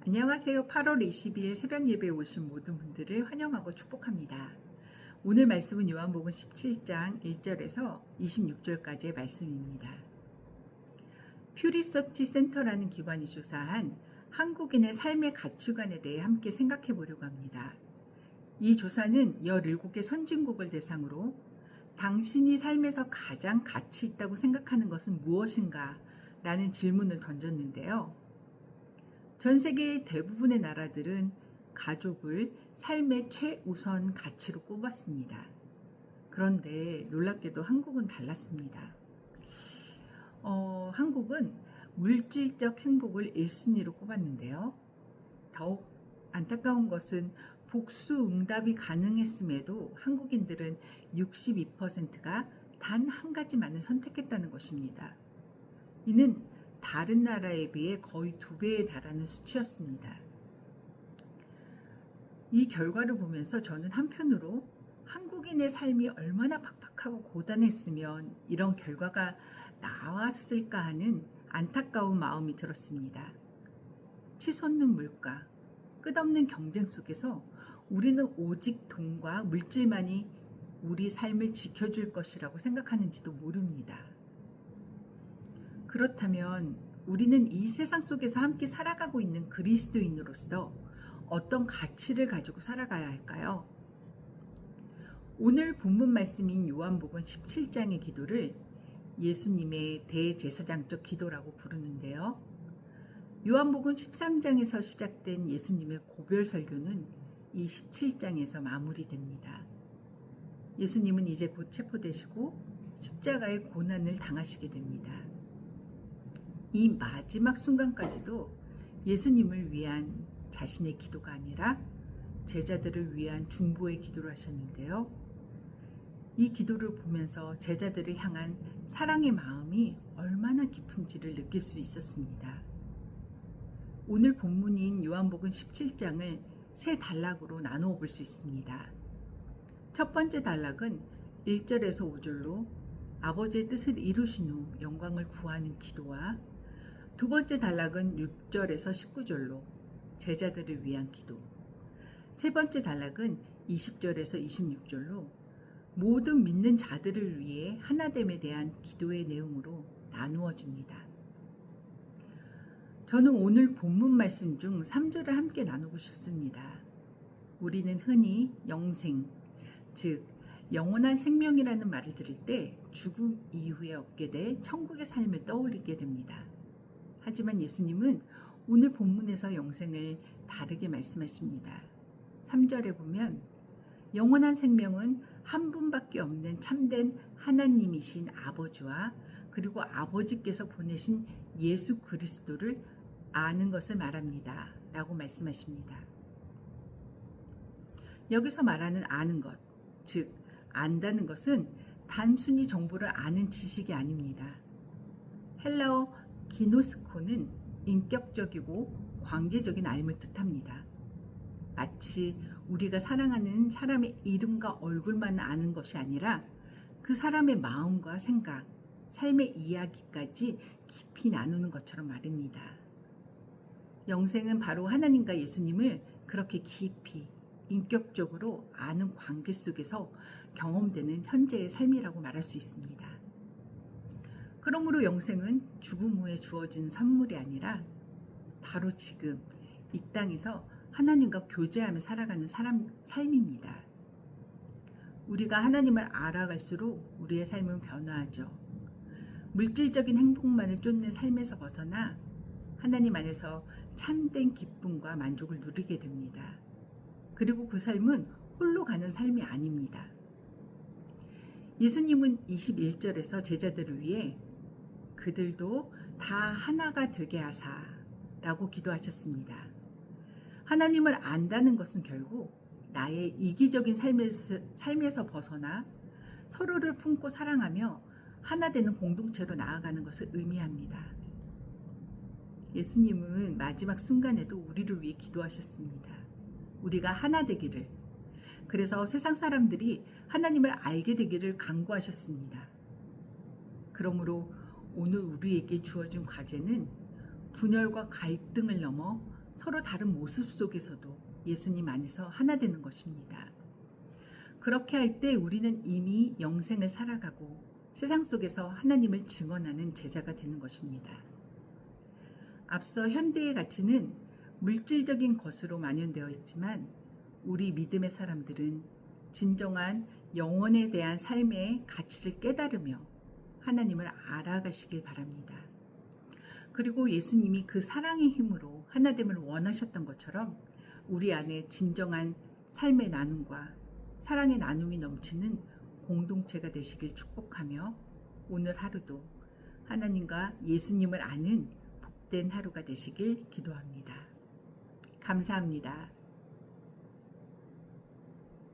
안녕하세요. 8월 22일 새벽 예배에 오신 모든 분들을 환영하고 축복합니다. 오늘 말씀은 요한복음 17장 1절에서 26절까지의 말씀입니다. 퓨리서치 센터라는 기관이 조사한 한국인의 삶의 가치관에 대해 함께 생각해 보려고 합니다. 이 조사는 17개 선진국을 대상으로 당신이 삶에서 가장 가치 있다고 생각하는 것은 무엇인가? 라는 질문을 던졌는데요. 전 세계의 대부분의 나라들은 가족을 삶의 최우선 가치로 꼽았습니다. 그런데 놀랍게도 한국은 달랐습니다. 한국은 물질적 행복을 1순위로 꼽았는데요. 더욱 안타까운 것은 복수응답이 가능했음에도 한국인들은 62%가 단 한 가지만을 선택했다는 것입니다. 이는 다른 나라에 비해 거의 2배에 달하는 수치였습니다. 이 결과를 보면서 저는 한편으로 한국인의 삶이 얼마나 팍팍하고 고단했으면 이런 결과가 나왔을까 하는 안타까운 마음이 들었습니다. 치솟는 물가, 끝없는 경쟁 속에서 우리는 오직 돈과 물질만이 우리 삶을 지켜줄 것이라고 생각하는지도 모릅니다. 그렇다면 우리는 이 세상 속에서 함께 살아가고 있는 그리스도인으로서 어떤 가치를 가지고 살아가야 할까요? 오늘 본문 말씀인 요한복음 17장의 기도를 예수님의 대제사장적 기도라고 부르는데요. 요한복음 13장에서 시작된 예수님의 고별 설교는 이 17장에서 마무리됩니다. 예수님은 이제 곧 체포되시고 십자가의 고난을 당하시게 됩니다. 이 마지막 순간까지도 예수님을 위한 자신의 기도가 아니라 제자들을 위한 중보의 기도를 하셨는데요. 이 기도를 보면서 제자들을 향한 사랑의 마음이 얼마나 깊은지를 느낄 수 있었습니다. 오늘 본문인 요한복음 17장을 세 단락으로 나누어 볼 수 있습니다. 첫 번째 단락은 1절에서 5절로 아버지의 뜻을 이루신 후 영광을 구하는 기도와 두 번째 단락은 6절에서 19절로 제자들을 위한 기도, 세 번째 단락은 20절에서 26절로 모든 믿는 자들을 위해 하나됨에 대한 기도의 내용으로 나누어집니다. 저는 오늘 본문 말씀 중 3절을 함께 나누고 싶습니다. 우리는 흔히 영생, 즉 영원한 생명이라는 말을 들을 때 죽음 이후에 얻게 될 천국의 삶을 떠올리게 됩니다. 하지만 예수님은 오늘 본문에서 영생을 다르게 말씀하십니다. 3절에 보면 영원한 생명은 한 분밖에 없는 참된 하나님이신 아버지와 그리고 아버지께서 보내신 예수 그리스도를 아는 것을 말합니다. 라고 말씀하십니다. 여기서 말하는 아는 것, 즉 안다는 것은 단순히 정보를 아는 지식이 아닙니다. 헬라어 기노스코는 인격적이고 관계적인 알을 뜻합니다. 마치 우리가 사랑하는 사람의 이름과 얼굴만 아는 것이 아니라 그 사람의 마음과 생각, 삶의 이야기까지 깊이 나누는 것처럼 말입니다. 영생은 바로 하나님과 예수님을 그렇게 깊이 인격적으로 아는 관계 속에서 경험되는 현재의 삶이라고 말할 수 있습니다. 그러므로 영생은 죽음 후에 주어진 선물이 아니라 바로 지금 이 땅에서 하나님과 교제하며 살아가는 삶입니다. 우리가 하나님을 알아갈수록 우리의 삶은 변화하죠. 물질적인 행복만을 쫓는 삶에서 벗어나 하나님 안에서 참된 기쁨과 만족을 누리게 됩니다. 그리고 그 삶은 홀로 가는 삶이 아닙니다. 예수님은 21절에서 제자들을 위해 그들도 다 하나가 되게 하사 라고 기도하셨습니다. 하나님을 안다는 것은 결국 나의 이기적인 삶에서 벗어나 서로를 품고 사랑하며 하나 되는 공동체로 나아가는 것을 의미합니다. 예수님은 마지막 순간에도 우리를 위해 기도하셨습니다. 우리가 하나 되기를, 그래서 세상 사람들이 하나님을 알게 되기를 간구하셨습니다. 그러므로 오늘 우리에게 주어진 과제는 분열과 갈등을 넘어 서로 다른 모습 속에서도 예수님 안에서 하나 되는 것입니다. 그렇게 할 때 우리는 이미 영생을 살아가고 세상 속에서 하나님을 증언하는 제자가 되는 것입니다. 앞서 현대의 가치는 물질적인 것으로 만연되어 있지만 우리 믿음의 사람들은 진정한 영혼에 대한 삶의 가치를 깨달으며 하나님을 알아가시길 바랍니다. 그리고 예수님이 그 사랑의 힘으로 하나됨을 원하셨던 것처럼 우리 안에 진정한 삶의 나눔과 사랑의 나눔이 넘치는 공동체가 되시길 축복하며 오늘 하루도 하나님과 예수님을 아는 복된 하루가 되시길 기도합니다. 감사합니다.